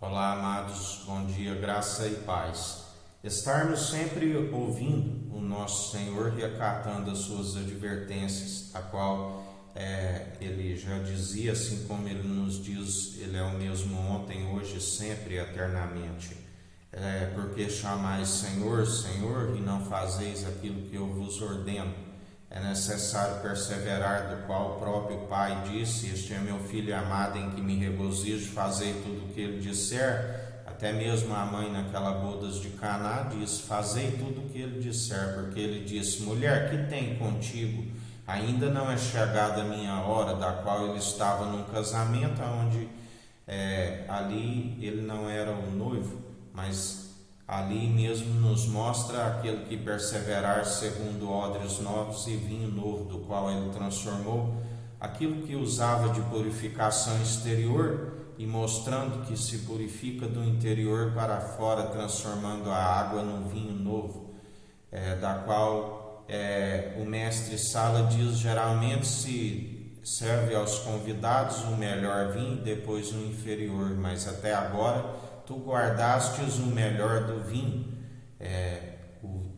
Olá, amados, bom dia, graça e paz. Estarmos sempre ouvindo o nosso Senhor e acatando as suas advertências, a qual ele já dizia, assim como ele nos diz, ele é o mesmo ontem, hoje, sempre, eternamente. Porque chamais Senhor, Senhor, e não fazeis aquilo que eu vos ordeno. É necessário perseverar, do qual o próprio Pai disse: este é meu Filho amado, em que me regozijo, fazei tudo o que ele disser. Até mesmo a mãe naquela bodas de Caná disse: fazei tudo o que ele disser, porque ele disse: mulher, que tem contigo? Ainda não é chegada a minha hora. Da qual ele estava num casamento onde ali ele não era o noivo, mas ali mesmo nos mostra aquele que perseverar segundo odres novos e vinho novo, do qual ele transformou aquilo que usava de purificação exterior e mostrando que se purifica do interior para fora, transformando a água num vinho novo, da qual o mestre Sala diz: geralmente se serve aos convidados o melhor vinho, depois o inferior, mas até agora tu guardastes o melhor do vinho,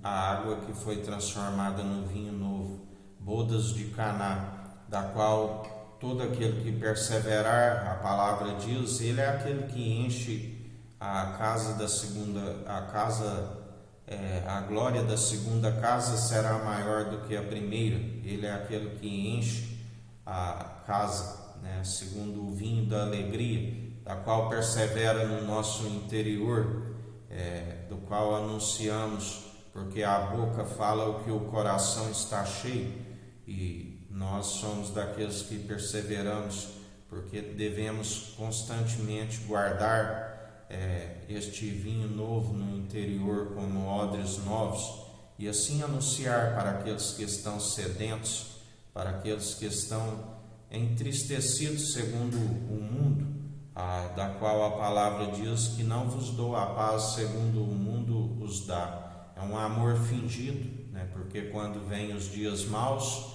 a água que foi transformada no vinho novo, bodas de Caná, da qual todo aquele que perseverar, a palavra diz, ele é aquele que enche a casa da segunda, a glória da segunda casa será maior do que a primeira. Ele é aquele que enche a casa, segundo o vinho da alegria, da qual persevera no nosso interior, do qual anunciamos, porque a boca fala o que o coração está cheio, e nós somos daqueles que perseveramos, porque devemos constantemente guardar este vinho novo no interior como odres novos, e assim anunciar para aqueles que estão sedentos, para aqueles que estão entristecidos segundo o mundo, da qual a palavra diz que não vos dou a paz segundo o mundo os dá. É um amor fingido, porque quando vem os dias maus,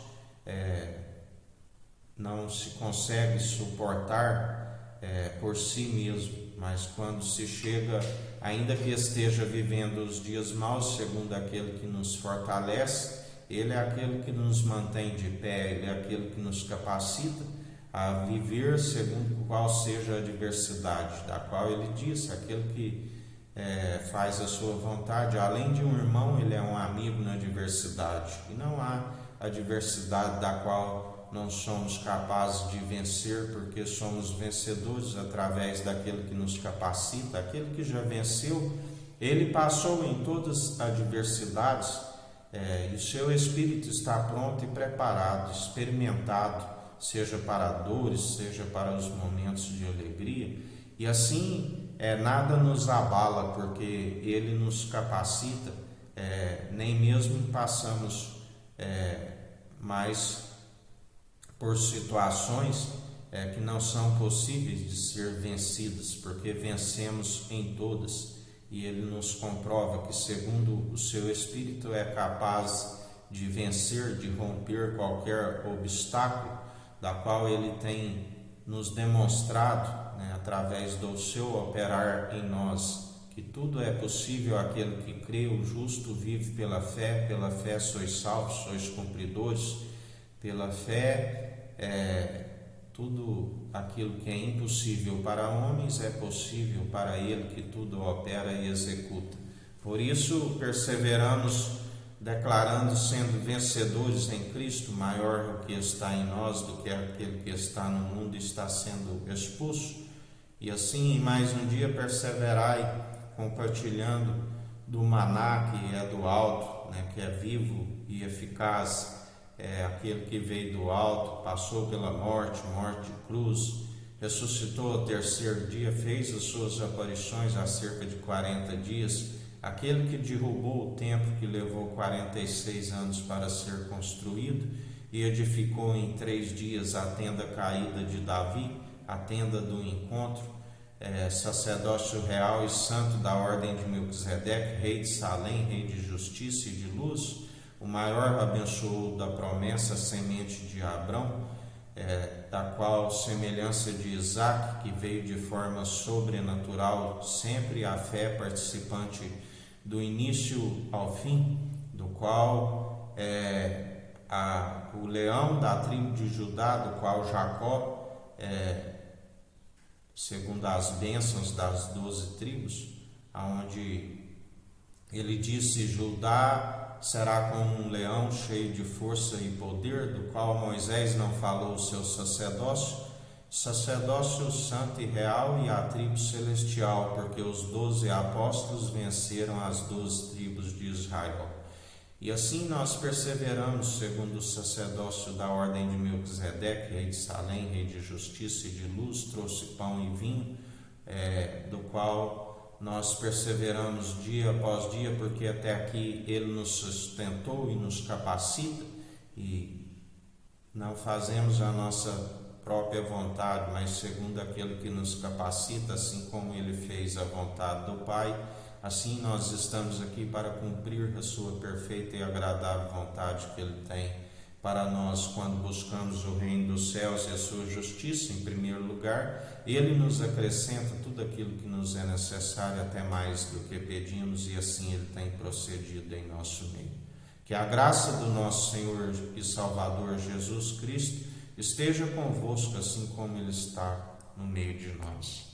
não se consegue suportar por si mesmo, mas quando se chega, ainda que esteja vivendo os dias maus, segundo aquele que nos fortalece, ele é aquele que nos mantém de pé, ele é aquele que nos capacita a viver segundo qual seja a adversidade, da qual ele disse: aquele que faz a sua vontade, além de um irmão, ele é um amigo na adversidade, e não há adversidade da qual não somos capazes de vencer, porque somos vencedores através daquele que nos capacita. Aquele que já venceu, ele passou em todas as adversidades, e o seu espírito está pronto e preparado, experimentado, seja para dores, seja para os momentos de alegria, e assim nada nos abala, porque ele nos capacita, nem mesmo passamos mais por situações que não são possíveis de ser vencidas, porque vencemos em todas, e ele nos comprova que segundo o seu Espírito é capaz de vencer, de romper qualquer obstáculo, da qual ele tem nos demonstrado, através do seu operar em nós, que tudo é possível àquele que crê. O justo vive pela fé sois salvos, sois cumpridores, pela fé tudo aquilo que é impossível para homens é possível para ele que tudo opera e executa. Por isso perseveramos, declarando, sendo vencedores em Cristo, maior o que está em nós do que aquele que está no mundo está sendo expulso. E assim, em mais um dia, perseverai, compartilhando do maná que é do alto, que é vivo e eficaz, aquele que veio do alto, passou pela morte de cruz, ressuscitou ao terceiro dia, fez as suas aparições há cerca de 40 dias, aquele que derrubou o templo que levou 46 anos para ser construído e edificou em 3 dias a tenda caída de Davi, a tenda do encontro, sacerdócio real e santo da ordem de Melquisedeque, rei de Salém, rei de justiça e de luz, o maior abençoou da promessa, semente de Abrão, da qual semelhança de Isaac, que veio de forma sobrenatural, sempre a fé participante do início ao fim, do qual o leão da tribo de Judá, do qual Jacó, segundo as bênçãos das 12 tribos, aonde ele disse: Judá será como um leão cheio de força e poder, do qual Moisés não falou o seu sacerdócio santo e real, e a tribo celestial, porque os 12 apóstolos venceram as 12 tribos de Israel. E assim nós perseveramos segundo o sacerdócio da ordem de Melquisedeque, rei de Salém, rei de justiça e de luz, trouxe pão e vinho, do qual nós perseveramos dia após dia, porque até aqui ele nos sustentou e nos capacita, e não fazemos a nossa própria vontade, mas segundo aquele que nos capacita, assim como ele fez a vontade do Pai. Assim nós estamos aqui para cumprir a sua perfeita e agradável vontade que ele tem para nós quando buscamos o reino dos céus e a sua justiça em primeiro lugar. Ele nos acrescenta tudo aquilo que nos é necessário, até mais do que pedimos, e assim ele tem procedido em nosso meio. Que a graça do nosso Senhor e Salvador Jesus Cristo esteja convosco, assim como ele está no meio de nós.